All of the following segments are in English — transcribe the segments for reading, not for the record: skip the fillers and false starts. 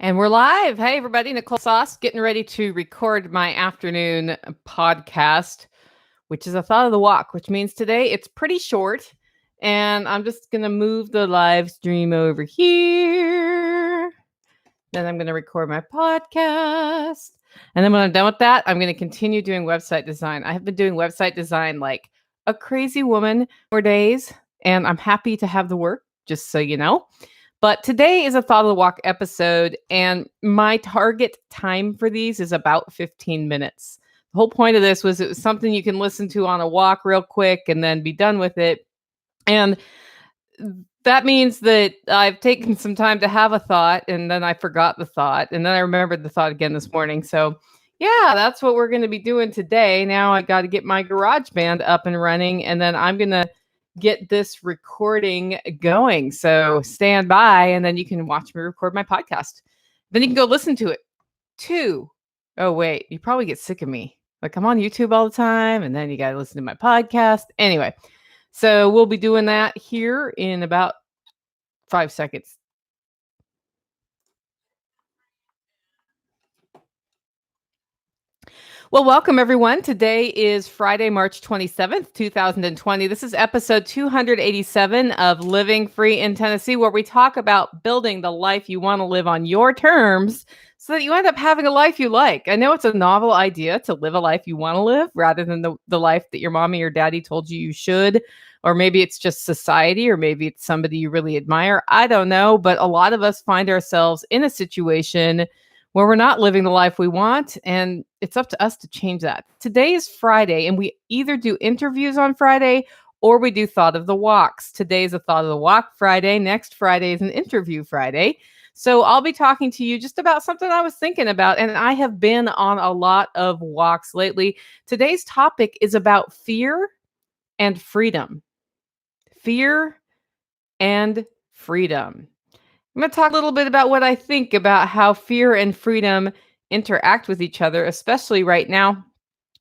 And we're live. Hey, everybody. Nicole Sauce getting ready to record my afternoon podcast, which is a thought of the walk, which means today it's pretty short. And I'm just going to move the live stream over here. Then I'm going to record my podcast. And then when I'm done with that, I'm going to continue doing website design. I have been doing website design like a crazy woman for days. And I'm happy to have the work, just so you know. But today is a Thought of the Walk episode, and my target time for these is about 15 minutes. The whole point of this was it was something you can listen to on a walk real quick and then be done with it. And that means that I've taken some time to have a thought, and then I forgot the thought, and then I remembered the thought again this morning. So yeah, that's what we're going to be doing today. Now I got to get my GarageBand up and running, and then I'm going to get this recording going. So stand by, and then you can watch me record my podcast. Then you can go listen to it too. Oh, wait, you probably get sick of me. Like I'm on YouTube all the time, and then you got to listen to my podcast. Anyway, so we'll be doing that here in about 5 seconds. Well, welcome everyone. Today is Friday, March 27th, 2020. This is episode 287 of Living Free in Tennessee, where we talk about building the life you want to live on your terms so that you end up having a life you like. I know it's a novel idea to live a life you want to live rather than the life that your mommy or daddy told you should. Or maybe it's just society, or maybe it's somebody you really admire. I don't know. But a lot of us find ourselves in a situation where we're not living the life we want, and it's up to us to change that. Today is Friday, and we either do interviews on Friday or we do Thought of the Walks. Today is a Thought of the Walk Friday. Next Friday is an interview Friday. So I'll be talking to you just about something I was thinking about, and I have been on a lot of walks lately. Today's topic is about fear and freedom. Fear and freedom. I'm going to talk a little bit about what I think about how fear and freedom interact with each other, especially right now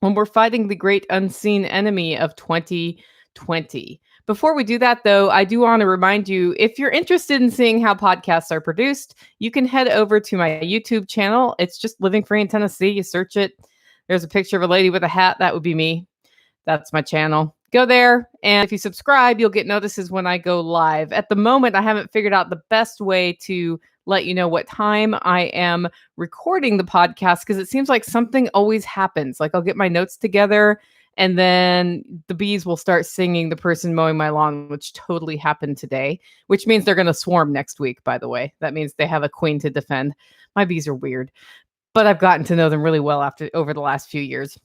when we're fighting the great unseen enemy of 2020. Before we do that, though, I do want to remind you, if you're interested in seeing how podcasts are produced, you can head over to my YouTube channel. It's just Living Free in Tennessee. You search it. There's a picture of a lady with a hat. That would be me. That's my channel. Go there, and if you subscribe, you'll get notices when I go live. At the moment, I haven't figured out the best way to let you know what time I am recording the podcast, because it seems like something always happens. Like I'll get my notes together, and then the bees will start singing The Person Mowing My Lawn, which totally happened today, which means they're going to swarm next week, by the way. That means they have a queen to defend. My bees are weird, but I've gotten to know them really well over the last few years.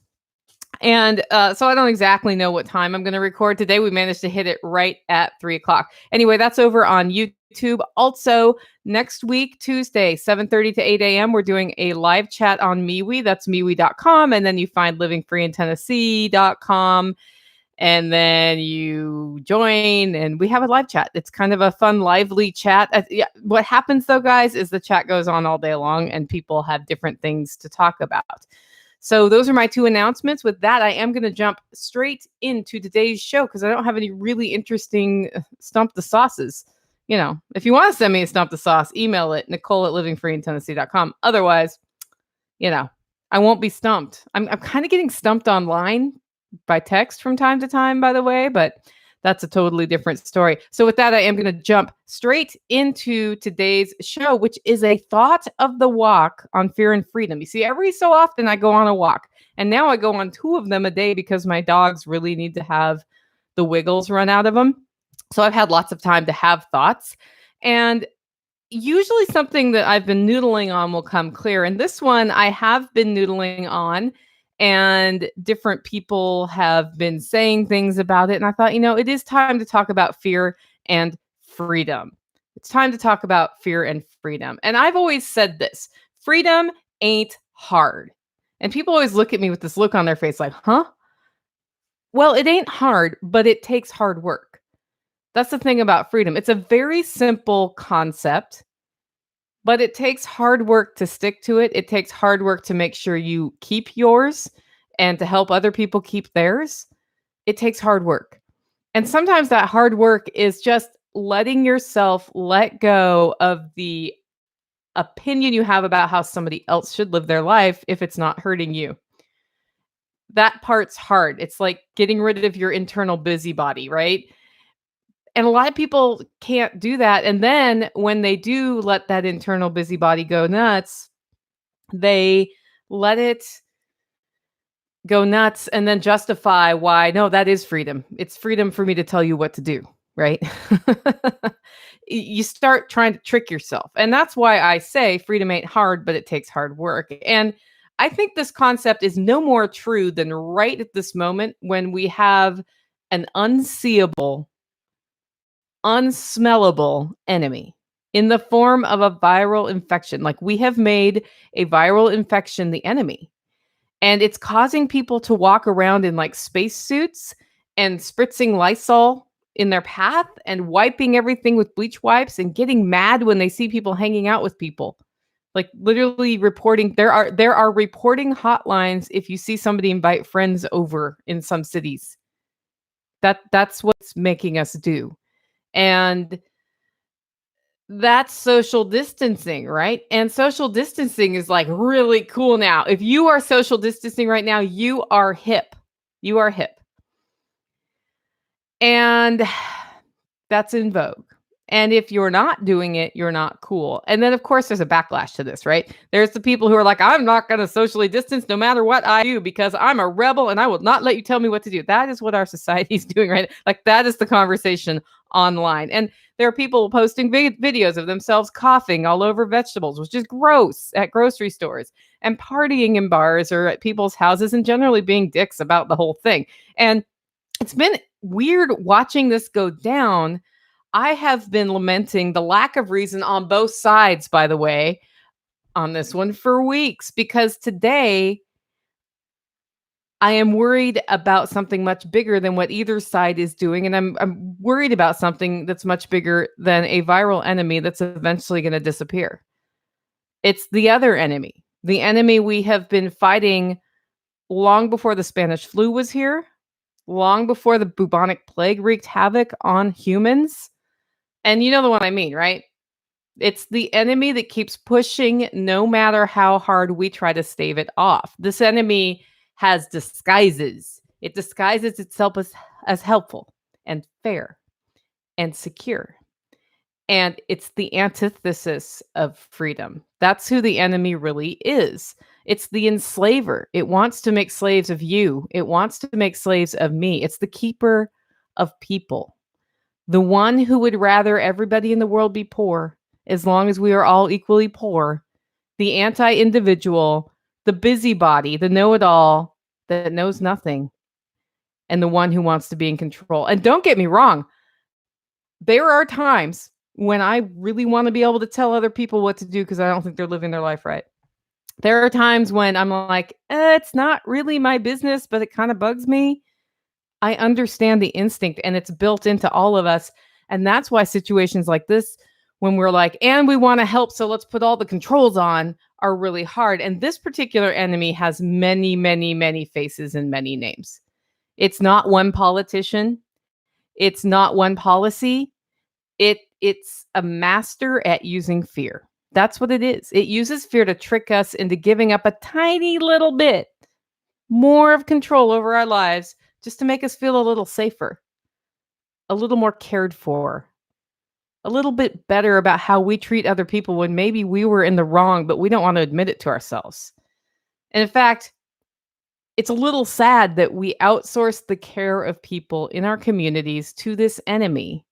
And so I don't exactly know what time I'm going to record today. We managed to hit it right at 3:00. Anyway, that's over on YouTube. Also, next week, Tuesday, 7:30 to 8 a.m., we're doing a live chat on MeWe. That's MeWe.com. And then you find livingfreeintennessee.com. And then you join, and we have a live chat. It's kind of a fun, lively chat. What happens, though, guys, is the chat goes on all day long, and people have different things to talk about. So those are my two announcements. With that, I am going to jump straight into today's show because I don't have any really interesting Stump the Sauces. You know, if you want to send me a Stump the Sauce, email it, Nicole@livingfreeintennessee.com. Otherwise, you know, I won't be stumped. I'm kind of getting stumped online by text from time to time, by the way, but that's a totally different story. So with that, I am going to jump straight into today's show, which is a thought of the walk on fear and freedom. You see, every so often I go on a walk, and now I go on 2 of them a day because my dogs really need to have the wiggles run out of them. So I've had lots of time to have thoughts, and usually something that I've been noodling on will come clear. And this one I have been noodling on, and different people have been saying things about it. And I thought, it is time to talk about fear and freedom. It's time to talk about fear and freedom. And I've always said this: freedom ain't hard. And people always look at me with this look on their face like, huh? Well, it ain't hard, but it takes hard work. That's the thing about freedom. It's a very simple concept, but it takes hard work to stick to it. It takes hard work to make sure you keep yours and to help other people keep theirs. It takes hard work. And sometimes that hard work is just letting yourself let go of the opinion you have about how somebody else should live their life if it's not hurting you. That part's hard. It's like getting rid of your internal busybody, right? And a lot of people can't do that. And then when they do let that internal busybody go nuts, they let it go nuts and then justify why, no, that is freedom. It's freedom for me to tell you what to do, right? You start trying to trick yourself. And that's why I say freedom ain't hard, but it takes hard work. And I think this concept is no more true than right at this moment when we have an unseeable, unsmellable enemy in the form of a viral infection. Like we have made a viral infection the enemy. And it's causing people to walk around in like spacesuits and spritzing Lysol in their path and wiping everything with bleach wipes and getting mad when they see people hanging out with people. Like literally reporting there are reporting hotlines if you see somebody invite friends over in some cities. That's what's making us do. And that's social distancing, right? And social distancing is like really cool now. If you are social distancing right now, you are hip. You are hip. And that's in vogue. And if you're not doing it, you're not cool. And then, of course, there's a backlash to this, right? There's the people who are like, I'm not going to socially distance no matter what I do because I'm a rebel and I will not let you tell me what to do. That is what our society is doing, right? Like, that is the conversation online. And there are people posting videos of themselves coughing all over vegetables, which is gross at grocery stores, and partying in bars or at people's houses and generally being dicks about the whole thing. And it's been weird watching this go down. I have been lamenting the lack of reason on both sides, by the way, on this one for weeks, because today I am worried about something much bigger than what either side is doing. And I'm worried about something that's much bigger than a viral enemy that's eventually going to disappear. It's the other enemy, the enemy we have been fighting long before the Spanish flu was here, long before the bubonic plague wreaked havoc on humans. And you know the one I mean, right? It's the enemy that keeps pushing no matter how hard we try to stave it off. This enemy has disguises. It disguises itself as helpful and fair and secure. And it's the antithesis of freedom. That's who the enemy really is. It's the enslaver. It wants to make slaves of you. It wants to make slaves of me. It's the keeper of people. The one who would rather everybody in the world be poor, as long as we are all equally poor. The anti-individual, the busybody, the know-it-all that knows nothing, and the one who wants to be in control. And don't get me wrong, there are times when I really want to be able to tell other people what to do because I don't think they're living their life right. There are times when I'm like, it's not really my business, but it kind of bugs me. I understand the instinct and it's built into all of us. And that's why situations like this, when we're like, and we want to help, so let's put all the controls on, are really hard. And this particular enemy has many, many, many faces and many names. It's not one politician. It's not one policy. It's a master at using fear. That's what it is. It uses fear to trick us into giving up a tiny little bit more of control over our lives just to make us feel a little safer, a little more cared for, a little bit better about how we treat other people when maybe we were in the wrong, but we don't want to admit it to ourselves. And in fact, it's a little sad that we outsource the care of people in our communities to this enemy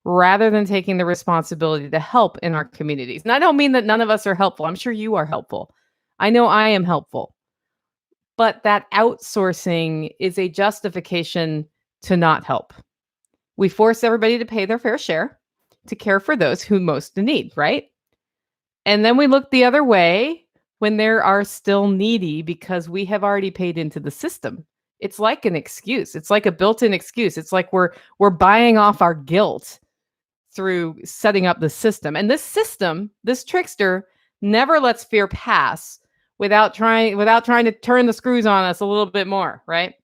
rather than taking the responsibility to help in our communities. And I don't mean that none of us are helpful. I'm sure you are helpful. I know I am helpful. But that outsourcing is a justification to not help. We force everybody to pay their fair share to care for those who most need, right? And then we look the other way when there are still needy because we have already paid into the system. It's like an excuse. It's like a built-in excuse. It's like we're buying off our guilt through setting up the system. And this system, this trickster, never lets fear pass without trying to turn the screws on us a little bit more, right?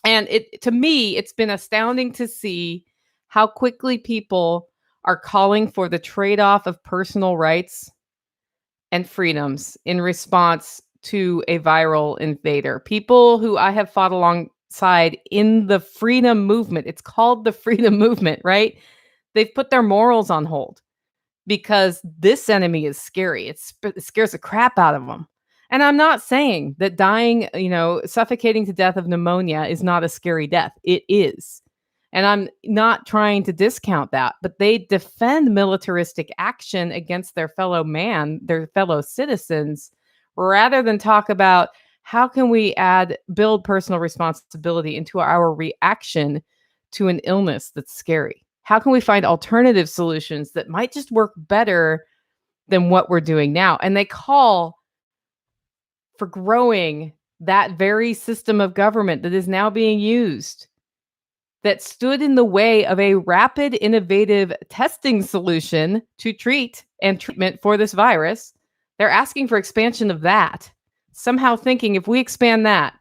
And to me, it's been astounding to see how quickly people are calling for the trade-off of personal rights and freedoms in response to a viral invader. People who I have fought alongside in the freedom movement. It's called the freedom movement, right? They've put their morals on hold because this enemy is scary. It scares the crap out of them. And I'm not saying that dying, suffocating to death of pneumonia is not a scary death. It is. And I'm not trying to discount that, but they defend militaristic action against their their fellow citizens, rather than talk about how can we build personal responsibility into our reaction to an illness that's scary? How can we find alternative solutions that might just work better than what we're doing now? And they call for growing that very system of government that is now being used, that stood in the way of a rapid, innovative testing solution to treatment for this virus. They're asking for expansion of that, somehow thinking if we expand that,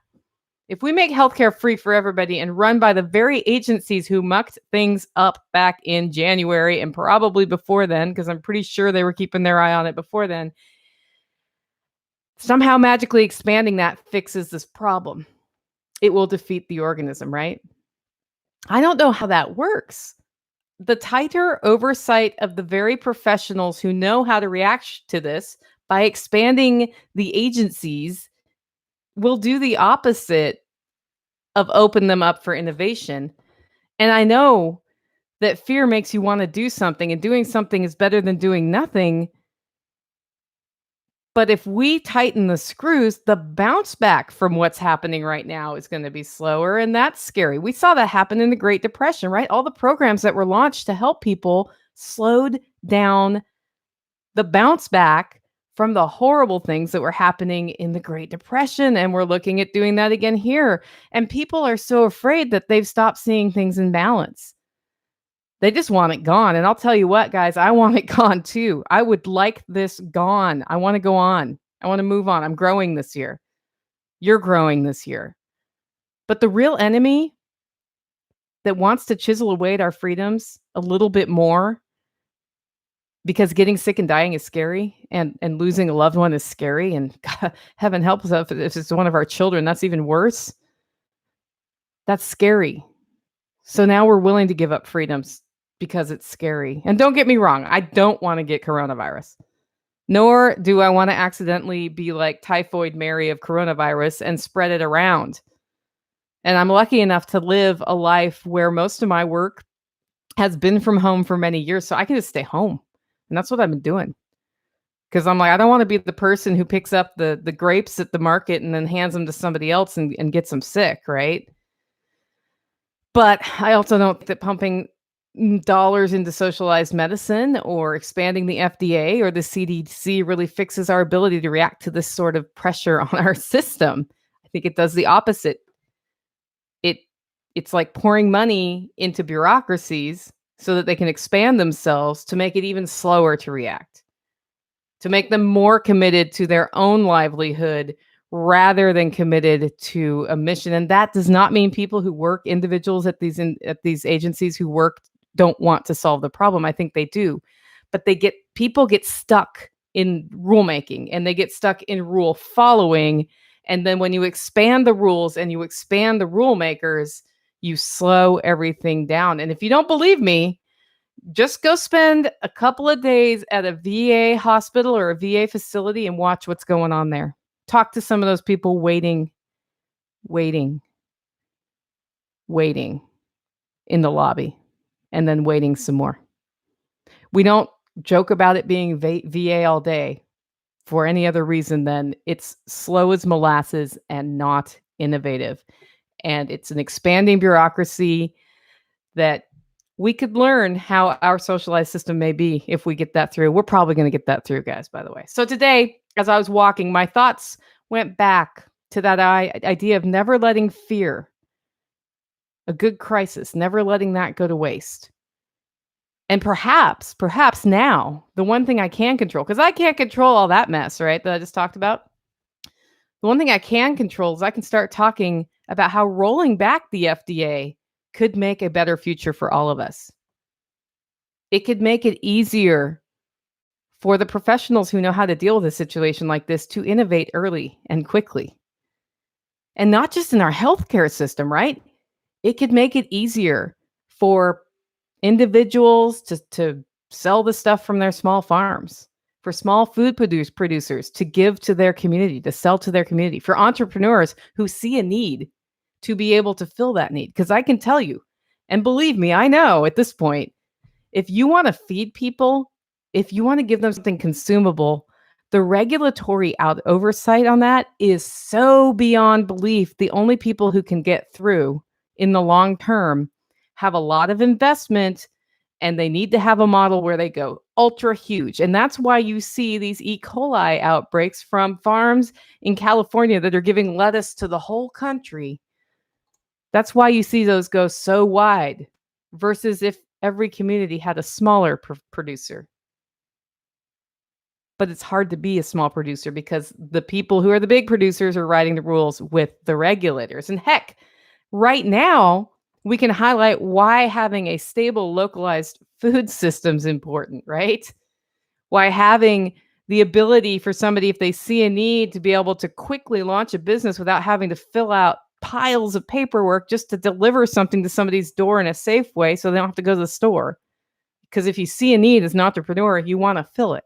if we make healthcare free for everybody and run by the very agencies who mucked things up back in January and probably before then, because I'm pretty sure they were keeping their eye on it before then, somehow magically expanding that fixes this problem. It will defeat the organism, right? I don't know how that works. The tighter oversight of the very professionals who know how to react to this by expanding the agencies will do the opposite of open them up for innovation. And I know that fear makes you want to do something, and doing something is better than doing nothing. But if we tighten the screws, the bounce back from what's happening right now is going to be slower. And that's scary. We saw that happen in the Great Depression, right? All the programs that were launched to help people slowed down the bounce back from the horrible things that were happening in the Great Depression. And we're looking at doing that again here. And people are so afraid that they've stopped seeing things in balance. They just want it gone. And I'll tell you what, guys, I want it gone too. I would like this gone. I want to go on. I want to move on. I'm growing this year. You're growing this year. But the real enemy that wants to chisel away at our freedoms a little bit more, because getting sick and dying is scary, and losing a loved one is scary, and God, heaven help us if it's one of our children, that's even worse. That's scary. So now we're willing to give up freedoms because it's scary. And don't get me wrong, I don't want to get coronavirus. Nor do I want to accidentally be like Typhoid Mary of coronavirus and spread it around. And I'm lucky enough to live a life where most of my work has been from home for many years, so I can just stay home. And that's what I've been doing. Because I'm like, I don't want to be the person who picks up the grapes at the market and then hands them to somebody else and gets them sick, right? But I also don't think that pumping dollars into socialized medicine or expanding the FDA or the CDC really fixes our ability to react to this sort of pressure on our system. I think it does the opposite. It's like pouring money into bureaucracies so that they can expand themselves to make it even slower to react, to make them more committed to their own livelihood rather than committed to a mission. And that does not mean people who work, individuals at these agencies who work, don't want to solve the problem. I think they do. But people get stuck in rulemaking, and they get stuck in rule following. And then when you expand the rules and you expand the rule makers, you slow everything down. And if you don't believe me, just go spend a couple of days at a VA hospital or a VA facility and watch what's going on there. Talk to some of those people waiting in the lobby, and then waiting some more. We don't joke about it being VA all day for any other reason than it's slow as molasses and not innovative. And it's an expanding bureaucracy that we could learn how our socialized system may be if we get that through. We're probably going to get that through, guys, by the way. So today, as I was walking, my thoughts went back to that idea of never letting fear, a good crisis, never letting that go to waste. And perhaps now, the one thing I can control, because I can't control all that mess, right, that I just talked about. The one thing I can control is I can start talking about how rolling back the FDA could make a better future for all of us. It could make it easier for the professionals who know how to deal with a situation like this to innovate early and quickly. And not just in our healthcare system, right? It could make it easier for individuals to sell the stuff from their small farms, for small food producers to give to their community, to sell to their community, for entrepreneurs who see a need to be able to fill that need. Because I can tell you, and believe me, I know at this point, if you want to feed people, if you want to give them something consumable, the regulatory oversight on that is so beyond belief. The only people who can get through in the long term have a lot of investment, and they need to have a model where they go ultra huge. And that's why you see these E. coli outbreaks from farms in California that are giving lettuce to the whole country. That's why you see those go so wide versus if every community had a smaller producer. But it's hard to be a small producer because the people who are the big producers are writing the rules with the regulators. And heck, right now, we can highlight why having a stable, localized food system is important, right? Why having the ability for somebody, if they see a need, to be able to quickly launch a business without having to fill out piles of paperwork just to deliver something to somebody's door in a safe way so they don't have to go to the store. Because if you see a need as an entrepreneur, you want to fill it.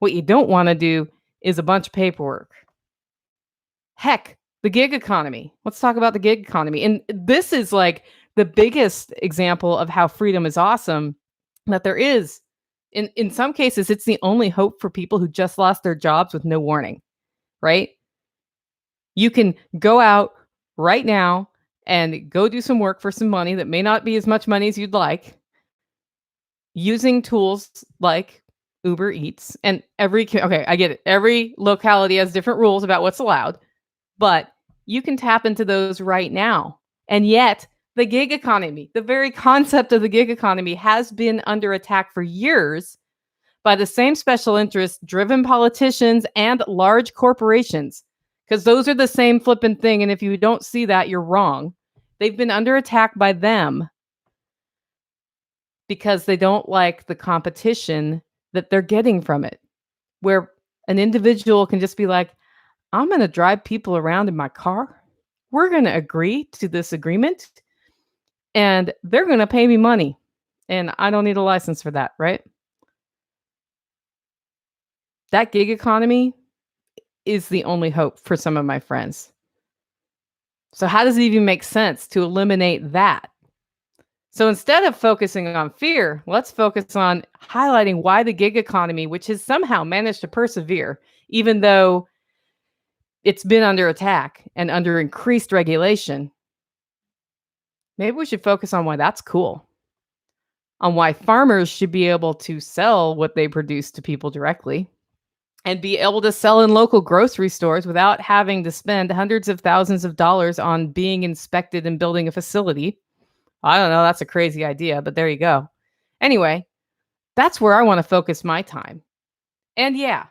What you don't want to do is a bunch of paperwork. Heck, the gig economy. Let's talk about the gig economy. And this is like the biggest example of how freedom is awesome that there is. In some cases, it's the only hope for people who just lost their jobs with no warning, right? You can go out right now and go do some work for some money that may not be as much money as you'd like, using tools like Uber Eats. And okay, I get it. Every locality has different rules about what's allowed, but you can tap into those right now. And yet, the gig economy, the very concept of the gig economy, has been under attack for years by the same special interest driven politicians and large corporations, because those are the same flippin' thing. And if you don't see that, you're wrong. They've been under attack by them because they don't like the competition that they're getting from it, where an individual can just be like, I'm going to drive people around in my car. We're going to agree to this agreement and they're going to pay me money. And I don't need a license for that, right? That gig economy is the only hope for some of my friends. So how does it even make sense to eliminate that? So instead of focusing on fear, let's focus on highlighting why the gig economy, which has somehow managed to persevere, even though it's been under attack and under increased regulation. Maybe we should focus on why that's cool, on why farmers should be able to sell what they produce to people directly and be able to sell in local grocery stores without having to spend hundreds of thousands of dollars on being inspected and building a facility. I don't know, that's a crazy idea, but there you go. Anyway, that's where I want to focus my time. And yeah,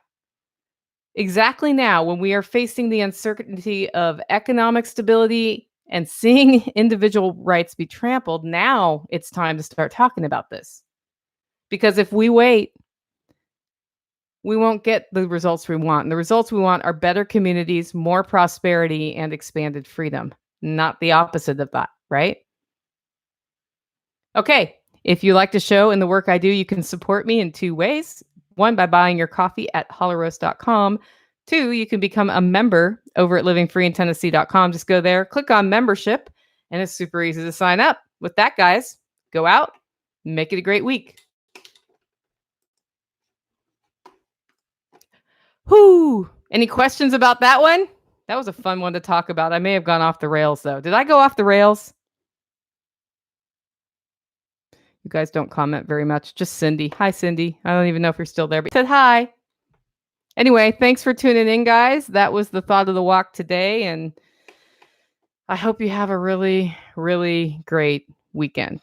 exactly now, when we are facing the uncertainty of economic stability and seeing individual rights be trampled, now it's time to start talking about this. Because if we wait, we won't get the results we want. And the results we want are better communities, more prosperity, and expanded freedom, not the opposite of that, right? Okay, if you like the show and the work I do, you can support me in two ways. One, by buying your coffee at hollowroast.com. Two, you can become a member over at livingfreeintennessee.com. Just go there, click on membership, and it's super easy to sign up. With that, guys, go out, make it a great week. Whoo! Any questions about that one? That was a fun one to talk about. I may have gone off the rails, though. Did I go off the rails? You guys don't comment very much. Just Cindy. Hi, Cindy. I don't even know if you're still there, but said hi. Anyway, thanks for tuning in, guys. That was the thought of the walk today, and I hope you have a really, really great weekend.